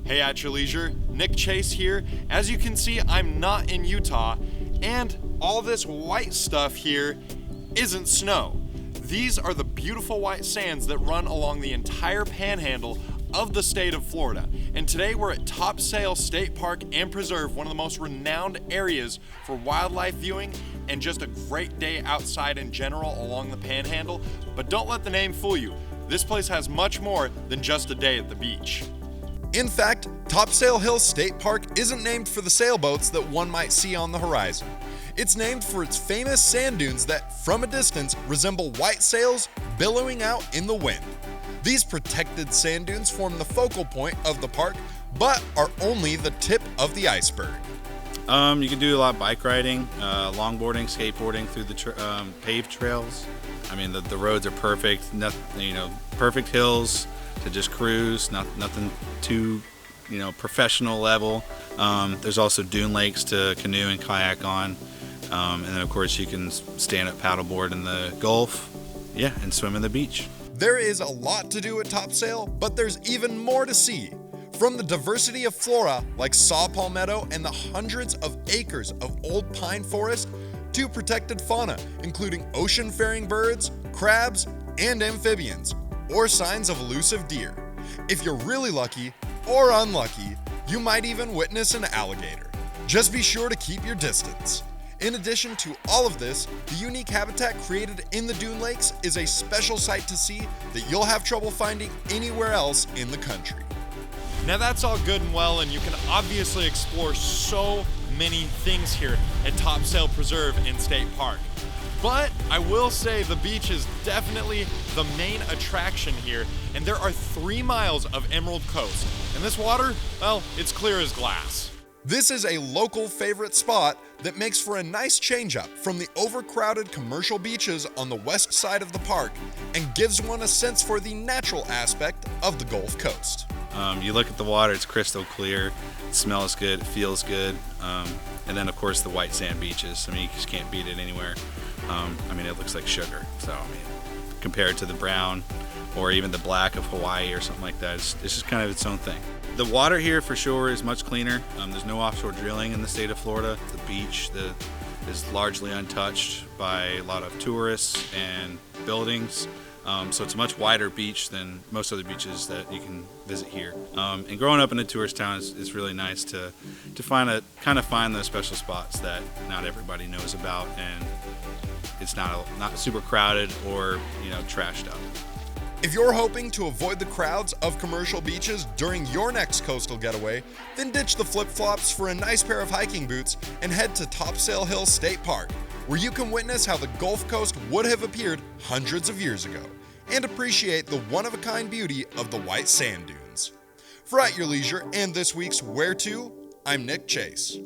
Hey at your leisure, Nick Chase here. As you can see, I'm not in Utah, and all this white stuff here isn't snow. These are the beautiful white sands that run along the entire panhandle of the state of Florida. And today we're at Topsail State Park and Preserve, one of the most renowned areas for wildlife viewing and just a great day outside in general along the panhandle. But don't let the name fool you. This place has much more than just a day at the beach. In fact, Topsail Hill State Park isn't named for the sailboats that one might see on the horizon. It's named for its famous sand dunes that, from a distance, resemble white sails billowing out in the wind. These protected sand dunes form the focal point of the park, but are only the tip of the iceberg. You can do a lot of bike riding, longboarding, skateboarding through the paved trails. I mean, the roads are perfect. Perfect hills to just cruise. Nothing too, professional level. There's also dune lakes to canoe and kayak on, and then of course you can stand up paddleboard in the Gulf, and swim in the beach. There is a lot to do at Topsail, but there's even more to see. From the diversity of flora like saw palmetto and the hundreds of acres of old pine forest, to protected fauna including ocean-faring birds, crabs, and amphibians, or signs of elusive deer. If you're really lucky or unlucky, you might even witness an alligator. Just be sure to keep your distance. In addition to all of this, the unique habitat created in the dune lakes is a special sight to see that you'll have trouble finding anywhere else in the country. Now that's all good and well, and you can obviously explore so many things here at Topsail Preserve and State Park. But I will say the beach is definitely the main attraction here, and there are 3 miles of emerald coast. And this water, well, it's clear as glass. This is a local favorite spot that makes for a nice change-up from the overcrowded commercial beaches on the west side of the park and gives one a sense for the natural aspect of the Gulf Coast. You look at the water, it's crystal clear, it smells good, it feels good, and then of course the white sand beaches. I mean, you just can't beat it anywhere. It looks like sugar, so compared to the brown or even the black of Hawaii or something like that, it's just kind of its own thing. The water here for sure is much cleaner. There's no offshore drilling in the state of Florida. The beach is largely untouched by a lot of tourists and buildings. So it's a much wider beach than most other beaches that you can visit here. And growing up in a tourist town is really nice to find those special spots that not everybody knows about, and it's not super crowded or trashed up. If you're hoping to avoid the crowds of commercial beaches during your next coastal getaway, then ditch the flip-flops for a nice pair of hiking boots and head to Topsail Hill State Park, where you can witness how the Gulf Coast would have appeared hundreds of years ago and appreciate the one-of-a-kind beauty of the white sand dunes. For At Your Leisure and this week's Where To, I'm Nick Chase.